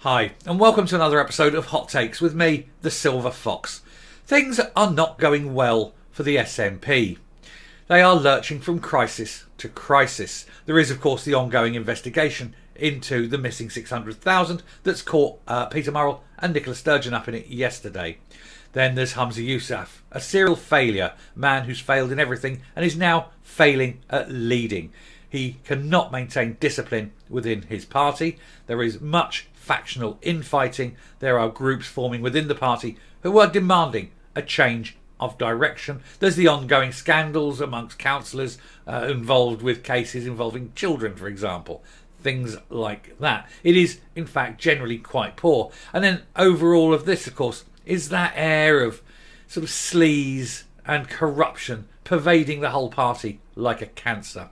Hi, and welcome to another episode of Hot Takes with me, the Silver Fox. Things are not going well for the SNP. They are lurching from crisis to crisis. There is, of course, the ongoing investigation into the missing 600,000 that's caught Peter Murrell and Nicola Sturgeon up in it yesterday. Then there's yousaf, a serial failure, a man who's failed in everything and is now failing at leading. He cannot maintain discipline within his party. There is much factional infighting. There are groups forming within the party who are demanding a change of direction. There's the ongoing scandals amongst councillors involved with cases involving children, for example. Things like that. It is, in fact, generally quite poor. And then over all of this, of course, is that air of sort of sleaze and corruption pervading the whole party like a cancer.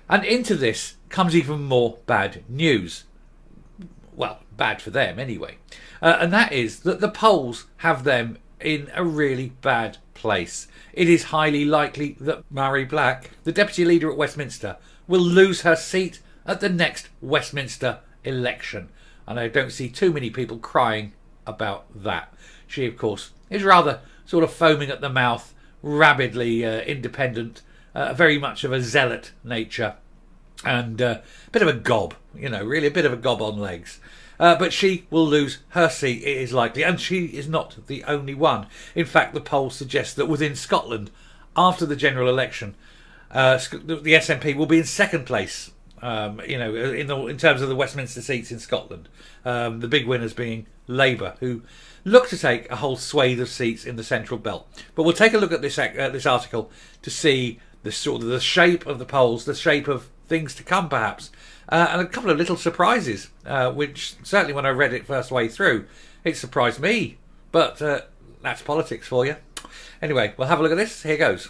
And into this comes even more bad news. Well, bad for them anyway. And that is that the polls have them in a really bad place. It is highly likely that Mhairi Black, the deputy leader at Westminster, will lose her seat at the next Westminster election. And I don't see too many people crying about that. She, of course, is rather sort of foaming at the mouth, rabidly independent, very much of a zealot nature, and a bit of a gob, really a bit of a gob on legs. But she will lose her seat, it is likely, and she is not the only one. In fact, the polls suggest that within Scotland, after the general election, the SNP will be in second place, in terms of the Westminster seats in Scotland. The big winners being Labour, who look to take a whole swathe of seats in the central belt. But we'll take a look at this article to see the shape of the polls, the shape of things to come, perhaps, and a couple of little surprises, which certainly when I read it first way through, it surprised me. But that's politics for you. Anyway, we'll have a look at this. Here goes.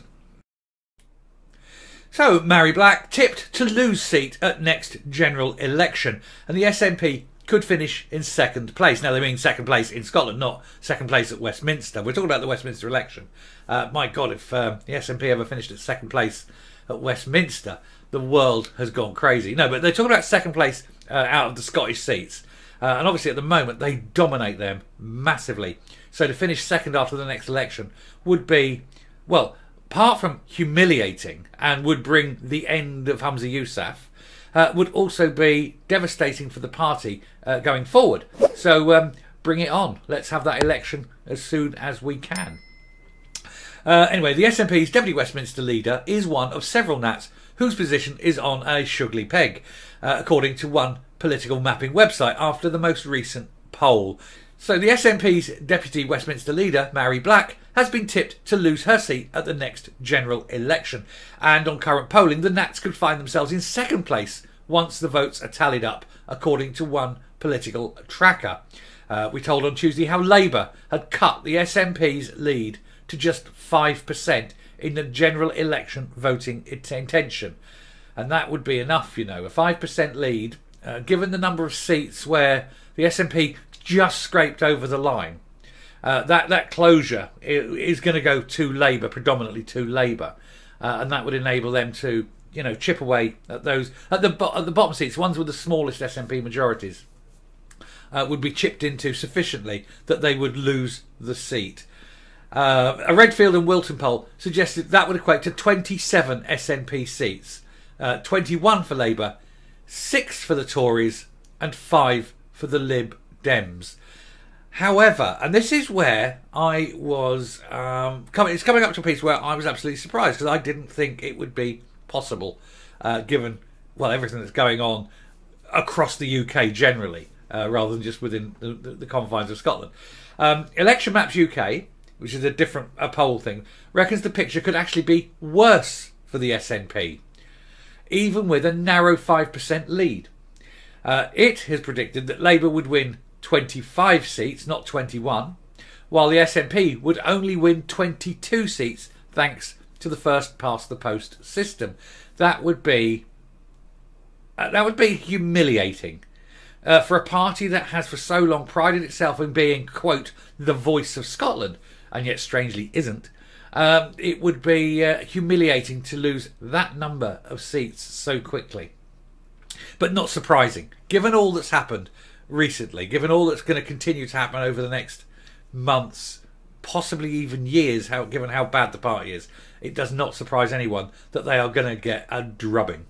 So, Mhairi Black tipped to lose seat at next general election, and the SNP could finish in second place. Now, they mean second place in Scotland, not second place at Westminster. We're talking about the Westminster election. My God, if the SNP ever finished at second place at Westminster, the world has gone crazy. No, but they're talking about second place out of the Scottish seats. And obviously at the moment they dominate them massively. So to finish second after the next election would be, well, apart from humiliating and would bring the end of yousaf, would also be devastating for the party going forward. So bring it on. Let's have that election as soon as we can. Anyway, the SNP's Deputy Westminster leader is one of several Nats whose position is on a sugly peg, according to one political mapping website after the most recent poll. So the SNP's Deputy Westminster leader, Mhairi Black, has been tipped to lose her seat at the next general election. And on current polling, the Nats could find themselves in second place once the votes are tallied up, according to one political tracker. We told on Tuesday how Labour had cut the SNP's lead to just 5% in the general election voting intention. And that would be enough, a 5% lead, given the number of seats where the SNP just scraped over the line. That closure is going to go to Labour, predominantly to Labour. And that would enable them to, chip away at those, at the bottom seats, ones with the smallest SNP majorities, would be chipped into sufficiently that they would lose the seat. A Redfield and Wilton poll suggested that would equate to 27 SNP seats, 21 for Labour, 6 for the Tories and 5 for the Lib Dems. However, and this is where I was it's coming up to a piece where I was absolutely surprised, because I didn't think it would be possible, given everything that's going on across the UK generally, rather than just within the confines of Scotland. Election Maps UK, which is a different poll thing, reckons the picture could actually be worse for the SNP, even with a narrow 5% lead. It has predicted that Labour would win 25 seats, not 21, while the SNP would only win 22 seats thanks to the first past the post system. That would be humiliating for a party that has for so long prided itself in being, quote, the voice of Scotland, and yet strangely isn't. It would be humiliating to lose that number of seats so quickly. But not surprising, given all that's happened recently, given all that's going to continue to happen over the next months, possibly even years, given how bad the party is, it does not surprise anyone that they are going to get a drubbing.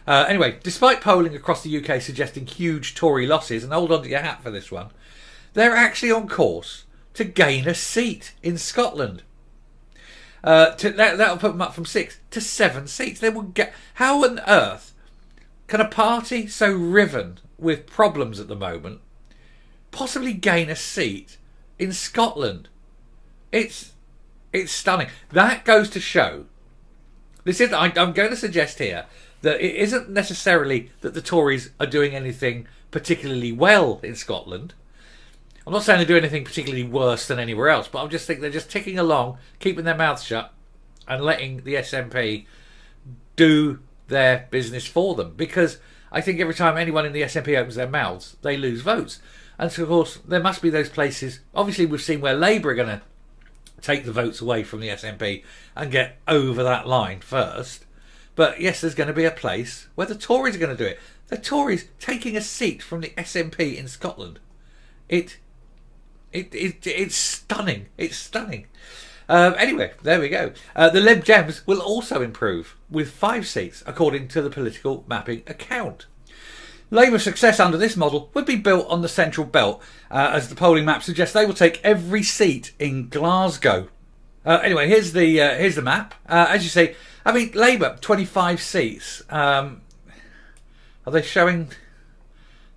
Anyway, despite polling across the UK suggesting huge Tory losses, and hold on to your hat for this one, they're actually on course to gain a seat in Scotland. That'll put them up from 6 to 7 seats. They will get. How on earth can a party so riven with problems at the moment possibly gain a seat in Scotland? It's stunning. That goes to show. I'm going to suggest here that it isn't necessarily that the Tories are doing anything particularly well in Scotland. I'm not saying they do anything particularly worse than anywhere else, but I just think they're just ticking along, keeping their mouths shut, and letting the SNP do their business for them. Because I think every time anyone in the SNP opens their mouths, they lose votes. And so, of course, there must be those places. Obviously, we've seen where Labour are going to take the votes away from the SNP and get over that line first. But yes, there's going to be a place where the Tories are going to do it. The Tories taking a seat from the SNP in Scotland. It's stunning. It's stunning. Anyway, there we go. The Lib Dems will also improve with 5 seats, according to the political mapping account. Labour's success under this model would be built on the Central Belt, as the polling map suggests they will take every seat in Glasgow. Anyway, here's the map. As you see, I mean, Labour 25 seats. Are they showing?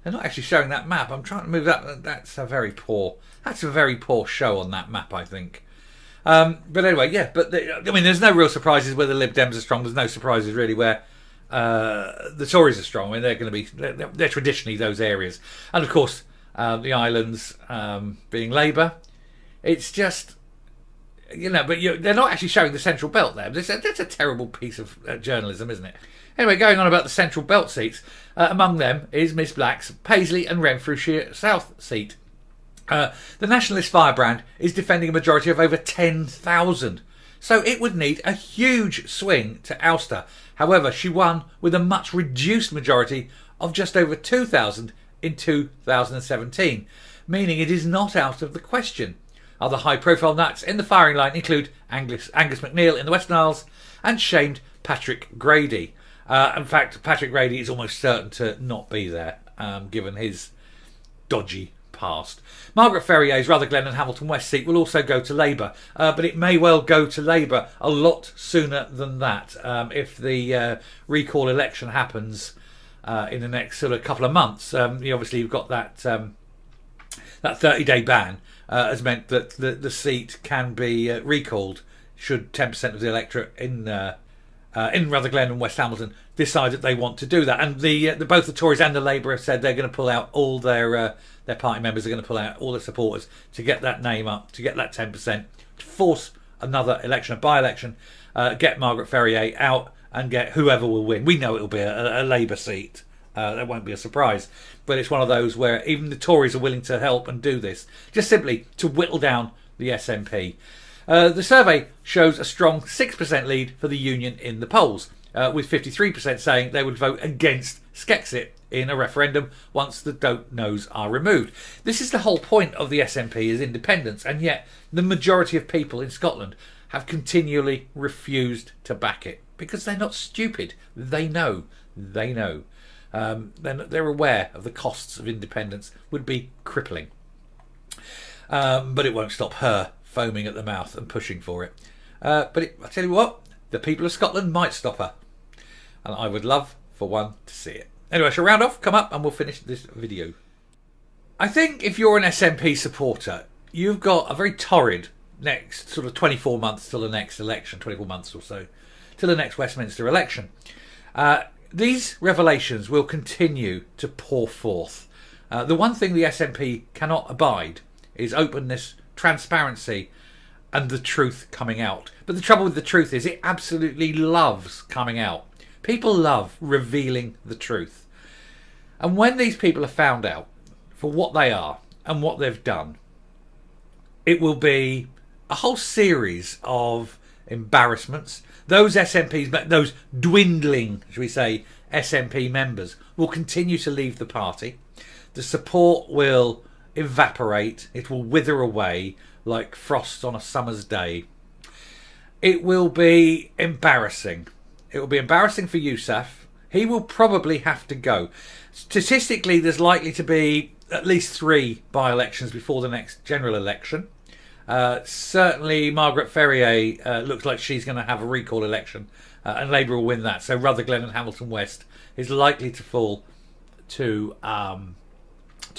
They're not actually showing that map. I'm trying to move that. That's a very poor show on that map, I think. But anyway, yeah. But I mean, there's no real surprises where the Lib Dems are strong. There's no surprises really where the Tories are strong. I mean, they're going to be. They're traditionally those areas, and of course, the islands being Labour. It's just, but they're not actually showing the Central Belt there. That's a terrible piece of journalism, isn't it? Anyway, going on about the Central Belt seats, among them is Miss Black's Paisley and Renfrewshire South seat. The Nationalist Firebrand is defending a majority of over 10,000, so it would need a huge swing to oust her. However, she won with a much reduced majority of just over 2,000 in 2017, meaning it is not out of the question. Other high-profile nuts in the firing line include Angus MacNeil in the Western Isles and shamed Patrick Grady. In fact, Patrick Grady is almost certain to not be there, given his dodgy past. Margaret Ferrier's Rutherglen and Hamilton West seat will also go to Labour, but it may well go to Labour a lot sooner than that if the recall election happens in the next sort of couple of months. Obviously, you've got that 30-day ban has meant that the seat can be recalled should 10% of the electorate in Rutherglen and West Hamilton decide that they want to do that. And both the Tories and the Labour have said they're going to pull out all their party members are going to pull out all their supporters to get that name up, to get that 10%, to force another election, a by-election, get Margaret Ferrier out and get whoever will win. We know it'll be a Labour seat. That won't be a surprise. But it's one of those where even the Tories are willing to help and do this, just simply to whittle down the SNP. The survey shows a strong 6% lead for the Union in the polls, with 53% saying they would vote against Skexit in a referendum once the don't knows are removed. This is the whole point of the SNP, is independence, and yet the majority of people in Scotland have continually refused to back it because they're not stupid. They know. They're aware of the costs of independence would be crippling. But it won't stop her foaming at the mouth and pushing for it. I tell you what, the people of Scotland might stop her. And I would love for one to see it. Anyway, I shall round off, come up, and we'll finish this video. I think if you're an SNP supporter, you've got a very torrid next sort of 24 months till the next election, 24 months or so, till the next Westminster election. These revelations will continue to pour forth. The one thing the SNP cannot abide is openness, transparency, and the truth coming out. But the trouble with the truth is it absolutely loves coming out. People love revealing the truth. And when these people are found out for what they are and what they've done, it will be a whole series of embarrassments. Those SNPs, those dwindling, shall we say, SNP members will continue to leave the party. The support will evaporate. It will wither away like frost on a summer's day. It will be embarrassing. It will be embarrassing for yousaf. He will probably have to go. Statistically, there's likely to be at least 3 by-elections before the next general election. Certainly Margaret Ferrier looks like she's going to have a recall election, and Labour will win that. So Rutherglen and Hamilton West is likely to fall to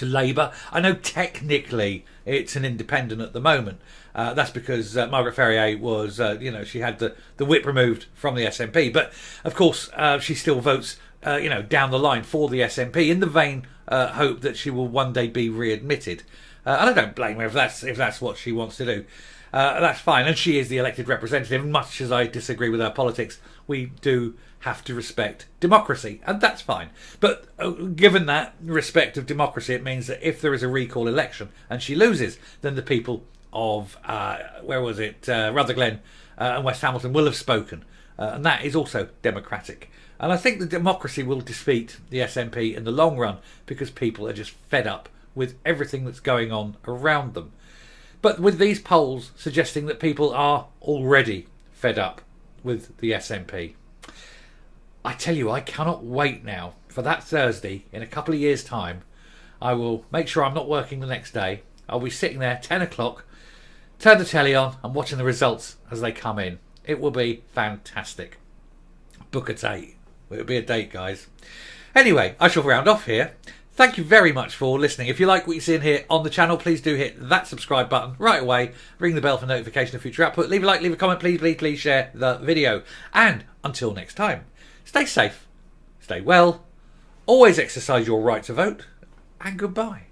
Labour. I know technically it's an independent at the moment. That's because Margaret Ferrier was, she had the whip removed from the SNP. But of course, she still votes, down the line for the SNP in the vain hope that she will one day be readmitted. And I don't blame her if that's what she wants to do. That's fine, and she is the elected representative. Much as I disagree with her politics, we do have to respect democracy, and that's fine. But given that respect of democracy, it means that if there is a recall election and she loses, then the people of Rutherglen and West Hamilton will have spoken, and that is also democratic. And I think the democracy will defeat the SNP in the long run because people are just fed up with everything that's going on around them. But with these polls suggesting that people are already fed up with the SNP, I tell you, I cannot wait now for that Thursday in a couple of years' time. I will make sure I'm not working the next day. I'll be sitting there 10 o'clock, turn the telly on and watching the results as they come in. It will be fantastic. Book a date. It'll be a date, guys. Anyway, I shall round off here. Thank you very much for listening. If you like what you see in here on the channel, please do hit that subscribe button right away. Ring the bell for notification of future output. Leave a like, leave a comment. Please share the video. And until next time, stay safe, stay well, always exercise your right to vote, and goodbye.